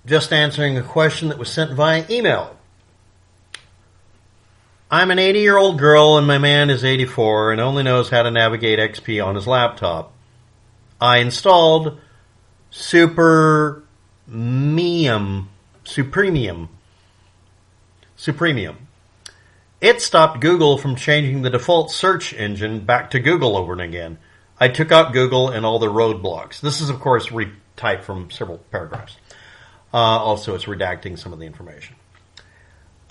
just answering a question that was sent via email. I'm an 80-year-old girl and my man is 84 and only knows how to navigate XP on his laptop. I installed Supremium. It stopped Google from changing the default search engine back to Google over and again. I took out Google and all the roadblocks. This is, of course, retyped from several paragraphs. Also, it's redacting some of the information.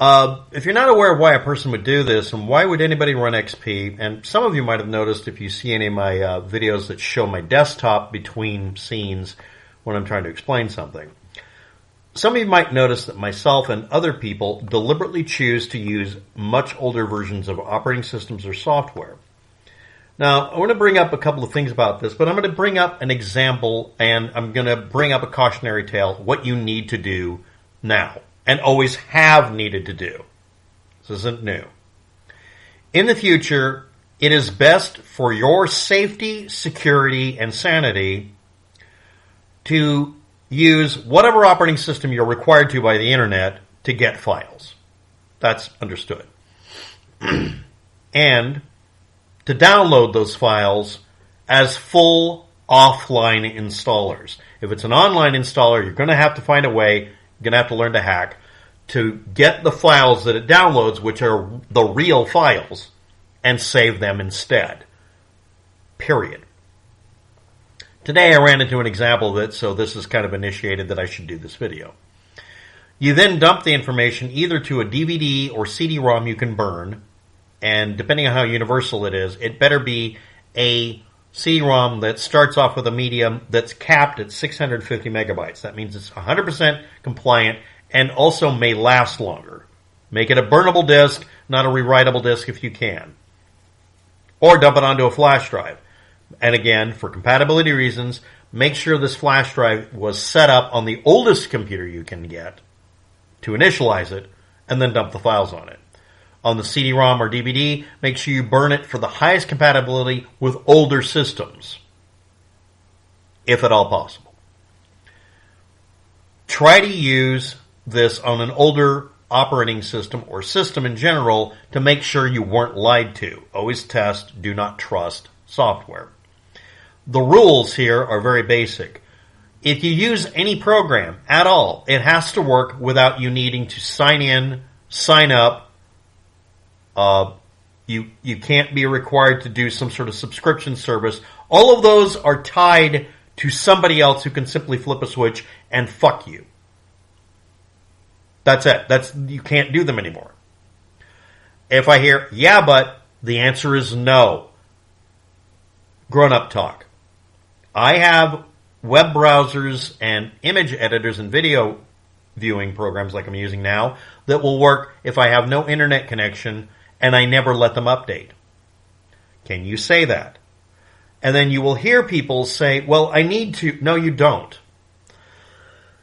If you're not aware of why a person would do this and why would anybody run XP, and some of you might have noticed if you see any of my videos that show my desktop between scenes when I'm trying to explain something. Some of you might notice that myself and other people deliberately choose to use much older versions of operating systems or software. Now, I want to bring up a couple of things about this, but I'm going to bring up an example and I'm going to bring up a cautionary tale, what you need to do now and always have needed to do. This isn't new. In the future, it is best for your safety, security, and sanity to use whatever operating system you're required to by the internet to get files. That's understood. And to download those files as full offline installers. If it's an online installer, you're going to have to find a way, you're going to have to learn to hack, to get the files that it downloads, which are the real files, and save them instead. Period. Today I ran into an example of it, so this is kind of initiated that I should do this video. You then dump the information either to a DVD or CD-ROM you can burn, and depending on how universal it is, it better be a CD-ROM that starts off with a medium that's capped at 650 megabytes. That means it's 100% compliant and also may last longer. Make it a burnable disk, not a rewritable disk if you can. Or dump it onto a flash drive. And again, for compatibility reasons, make sure this flash drive was set up on the oldest computer you can get to initialize it, and then dump the files on it. On the CD-ROM or DVD, make sure you burn it for the highest compatibility with older systems, if at all possible. Try to use this on an older operating system or system in general to make sure you weren't lied to. Always test, do not trust software. The rules here are very basic. If you use any program at all, it has to work without you needing to sign in, sign up. You can't be required to do some sort of subscription service. All of those are tied to somebody else who can simply flip a switch and fuck you. That's it. You can't do them anymore. If I hear, yeah, but, the answer is no. Grown-up talk. I have web browsers and image editors and video viewing programs like I'm using now that will work if I have no internet connection and I never let them update. Can you say that? And then you will hear people say, well, I need to. No, you don't.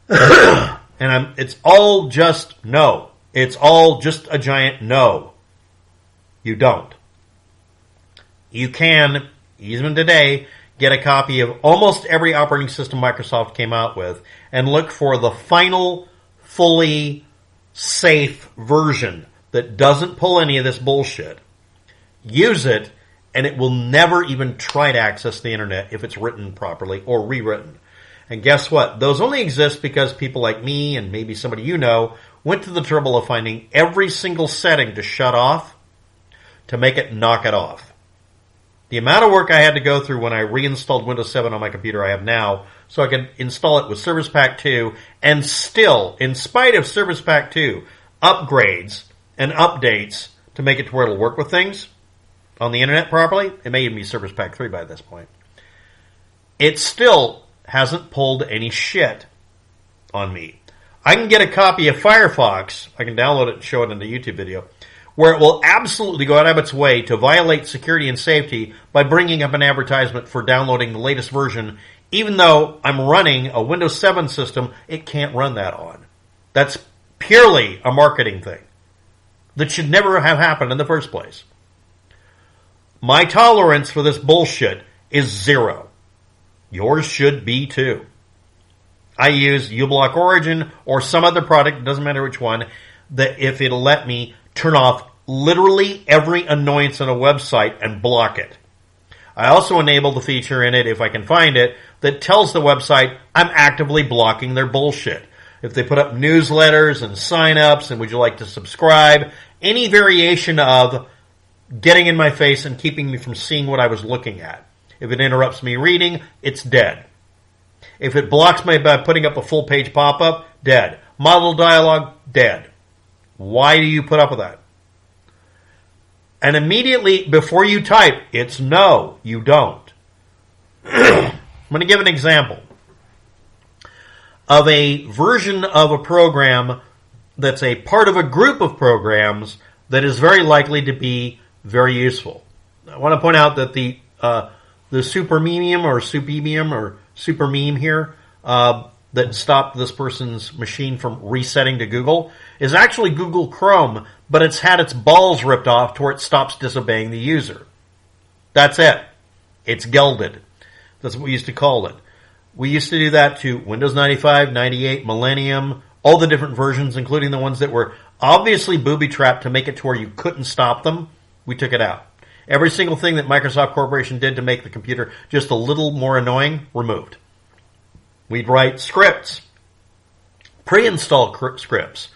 It's all just no. It's all just a giant no. You don't. You can, even today, get a copy of almost every operating system Microsoft came out with and look for the final, fully safe version that doesn't pull any of this bullshit. Use it, and it will never even try to access the internet if it's written properly or rewritten. And guess what? Those only exist because people like me and maybe somebody you know went to the trouble of finding every single setting to shut off to make it knock it off. The amount of work I had to go through when I reinstalled Windows 7 on my computer I have now so I could install it with Service Pack 2 and still, in spite of Service Pack 2, upgrades and updates to make it to where it'll work with things on the internet properly. It may even be Service Pack 3 by this point. It still hasn't pulled any shit on me. I can get a copy of Firefox. I can download it and show it in the YouTube video, where it will absolutely go out of its way to violate security and safety by bringing up an advertisement for downloading the latest version, even though I'm running a Windows 7 system it can't run that on. That's purely a marketing thing that should never have happened in the first place. My tolerance for this bullshit is 0. Yours should be too. I use uBlock Origin or some other product, it doesn't matter which one, that if it'll let me turn off literally every annoyance on a website and block it. I also enable the feature in it, if I can find it, that tells the website I'm actively blocking their bullshit. If they put up newsletters and sign-ups and would you like to subscribe, any variation of getting in my face and keeping me from seeing what I was looking at. If it interrupts me reading, it's dead. If it blocks me by putting up a full-page pop-up, dead. Model dialog, dead. Why do you put up with that? And immediately before you type, it's no, you don't. I'm going to give an example of a version of a program that's a part of a group of programs that is very likely to be very useful. I want to point out that the super meme here that stopped this person's machine from resetting to Google is actually Google Chrome, but it's had its balls ripped off to where it stops disobeying the user. That's it. It's gelded. That's what we used to call it. We used to do that to Windows 95, 98, Millennium, all the different versions, including the ones that were obviously booby-trapped to make it to where you couldn't stop them. We took it out. Every single thing that Microsoft Corporation did to make the computer just a little more annoying, removed. We'd write scripts, pre-install scripts,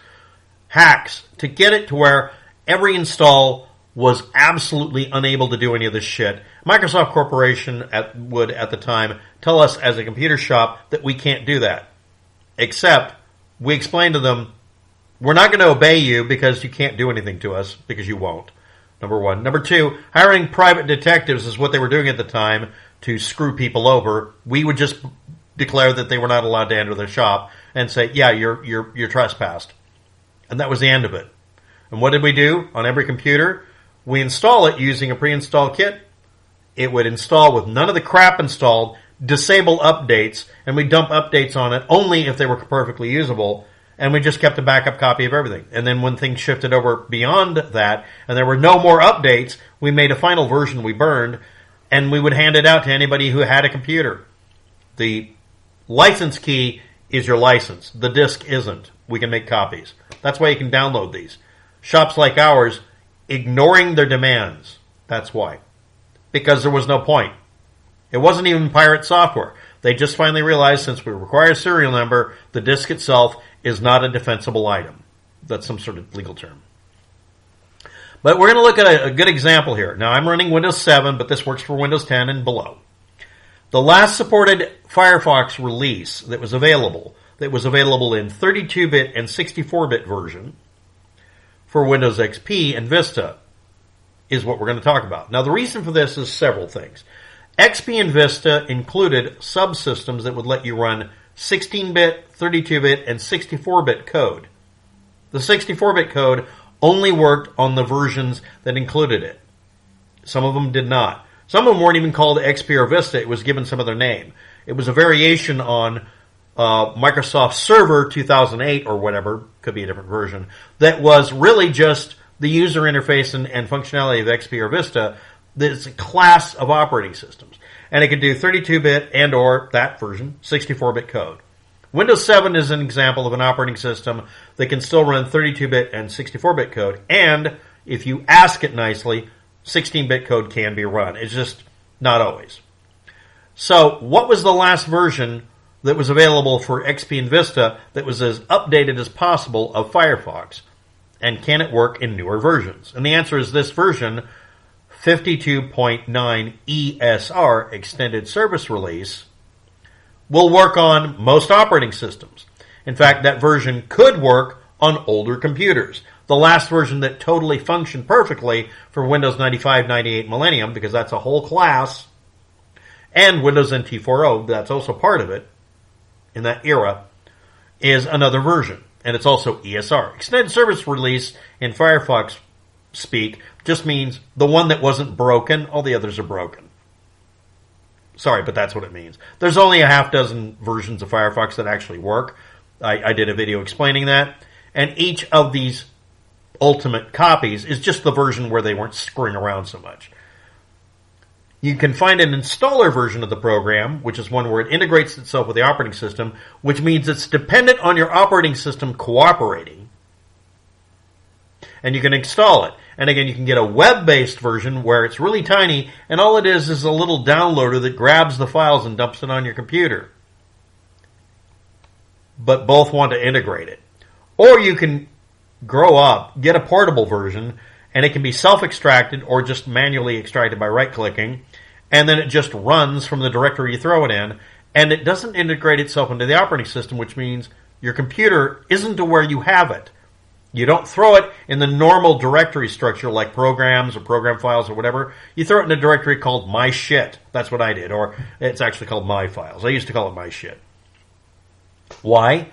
hacks, to get it to where every install was absolutely unable to do any of this shit. Microsoft Corporation would, at the time, tell us as a computer shop that we can't do that. Except, we explained to them, we're not going to obey you because you can't do anything to us, because you won't. Number one. Number two, hiring private detectives is what they were doing at the time to screw people over. We would just declare that they were not allowed to enter the shop and say, yeah, you're trespassed. And that was the end of it. And what did we do on every computer? We install it using a pre-install kit. It would install with none of the crap installed, disable updates, and we dump updates on it only if they were perfectly usable. And we just kept a backup copy of everything. And then when things shifted over beyond that, and there were no more updates, we made a final version we burned, and we would hand it out to anybody who had a computer. The license key is your license. The disk isn't. We can make copies. That's why you can download these. Shops like ours, ignoring their demands. That's why. Because there was no point. It wasn't even pirate software. They just finally realized since we require a serial number, the disk itself is not a defensible item. That's some sort of legal term. But we're going to look at a good example here. Now, I'm running Windows 7, but this works for Windows 10 and below. The last supported Firefox release that was available in 32-bit and 64-bit version for Windows XP and Vista is what we're going to talk about. Now, the reason for this is several things. XP and Vista included subsystems that would let you run 16-bit, 32-bit, and 64-bit code. The 64-bit code only worked on the versions that included it. Some of them did not. Some of them weren't even called XP or Vista. It was given some other name. It was a variation on Microsoft Server 2008 or whatever, could be a different version, that was really just the user interface and functionality of XP or Vista. That's a class of operating systems. And it could do 32-bit and or, that version, 64-bit code. Windows 7 is an example of an operating system that can still run 32-bit and 64-bit code. And if you ask it nicely, 16-bit code can be run. It's just not always. So what was the last version that was available for XP and Vista that was as updated as possible of Firefox? And can it work in newer versions? And the answer is this version, 52.9 ESR, Extended Service Release, will work on most operating systems. In fact, that version could work on older computers. The last version that totally functioned perfectly for Windows 95, 98 Millennium, because that's a whole class, and Windows NT 4.0, that's also part of it, in that era, is another version. And it's also ESR. Extended Service Release in Firefox speak just means the one that wasn't broken, all the others are broken. Sorry, but that's what it means. There's only a half dozen versions of Firefox that actually work. I did a video explaining that. And each of these ultimate copies is just the version where they weren't screwing around so much. You can find an installer version of the program, which is one where it integrates itself with the operating system, which means it's dependent on your operating system cooperating. And you can install it. And again, you can get a web-based version where it's really tiny, and all it is a little downloader that grabs the files and dumps it on your computer. But both want to integrate it. Or you can grow up, get a portable version, and it can be self-extracted or just manually extracted by right-clicking, and then it just runs from the directory you throw it in, and it doesn't integrate itself into the operating system, which means your computer isn't to where you have it. You don't throw it in the normal directory structure like programs or program files or whatever. You throw it in a directory called my shit. That's what I did. Or it's actually called my files. I used to call it my shit. Why?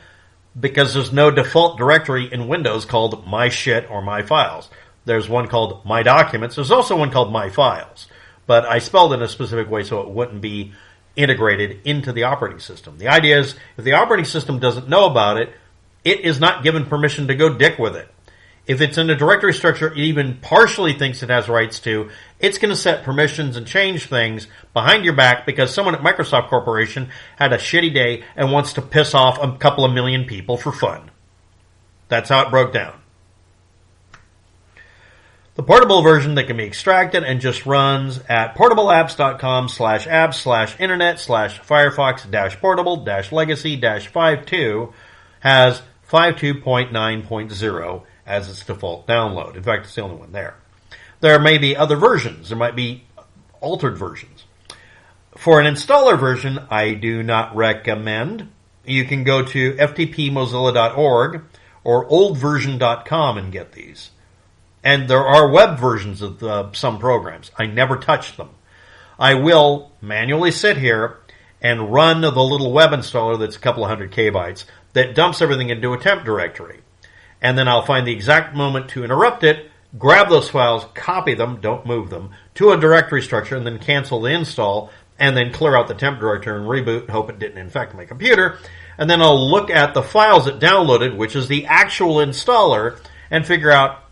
Because there's no default directory in Windows called my shit or my files. There's one called my documents. There's also one called my files. But I spelled it in a specific way so it wouldn't be integrated into the operating system. The idea is if the operating system doesn't know about it, it is not given permission to go dick with it. If it's in a directory structure it even partially thinks it has rights to, it's going to set permissions and change things behind your back because someone at Microsoft Corporation had a shitty day and wants to piss off a couple of million people for fun. That's how it broke down. The portable version that can be extracted and just runs at portableapps.com/apps/internet/firefox-portable-legacy-52 has 52.9.0 as its default download. In fact, it's the only one there. There may be other versions. There might be altered versions. For an installer version, I do not recommend. You can go to ftpmozilla.org or oldversion.com and get these. And there are web versions of some programs. I never touch them. I will manually sit here and run the little web installer that's a couple of hundred kbytes that dumps everything into a temp directory. And then I'll find the exact moment to interrupt it, grab those files, copy them, don't move them, to a directory structure, and then cancel the install, and then clear out the temp directory and reboot and hope it didn't infect my computer. And then I'll look at the files it downloaded, which is the actual installer, and figure out,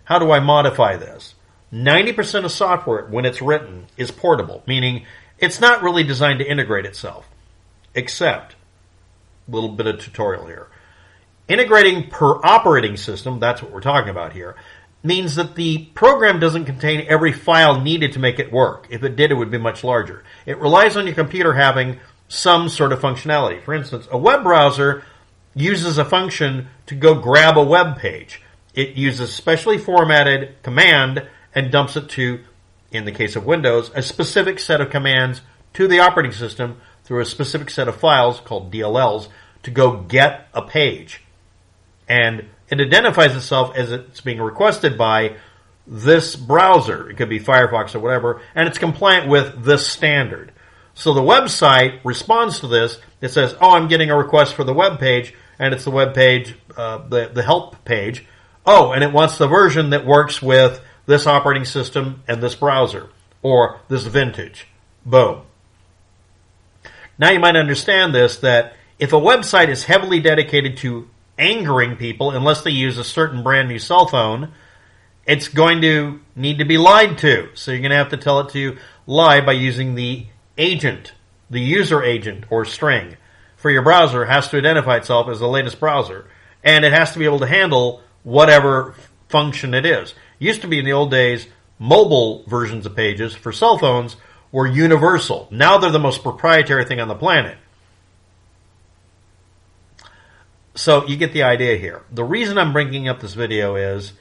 how do I modify this? 90% of software, when it's written, is portable, meaning it's not really designed to integrate itself. Except, a little bit of tutorial here. Integrating per operating system, that's what we're talking about here, means that the program doesn't contain every file needed to make it work. If it did, it would be much larger. It relies on your computer having some sort of functionality. For instance, a web browser uses a function to go grab a web page. It uses specially formatted command and dumps it to, in the case of Windows, a specific set of commands to the operating system through a specific set of files called DLLs to go get a page. And it identifies itself as it's being requested by this browser. It could be Firefox or whatever, and it's compliant with this standard. So the website responds to this. It says, I'm getting a request for the web page, and it's the web page, the help page. And it wants the version that works with this operating system and this browser, or this vintage. Boom. Now you might understand this, that if a website is heavily dedicated to angering people unless they use a certain brand new cell phone, it's going to need to be lied to. So you're going to have to tell it to lie by using the agent, the user agent or string for your browser. It has to identify itself as the latest browser, and it has to be able to handle whatever function it is. It used to be in the old days, mobile versions of pages for cell phones were universal. Now they're the most proprietary thing on the planet. So you get the idea here. The reason I'm bringing up this video is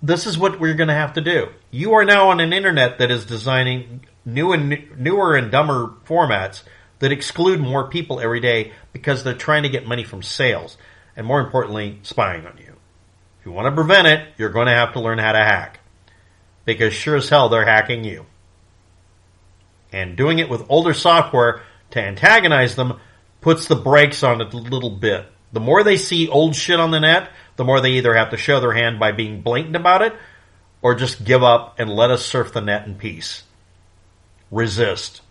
this is what we're going to have to do. You are now on an internet that is designing newer and dumber formats that exclude more people every day because they're trying to get money from sales and, more importantly, spying on you. If you want to prevent it, you're going to have to learn how to hack because sure as hell they're hacking you. And doing it with older software to antagonize them puts the brakes on it a little bit. The more they see old shit on the net, the more they either have to show their hand by being blatant about it or just give up and let us surf the net in peace. Resist.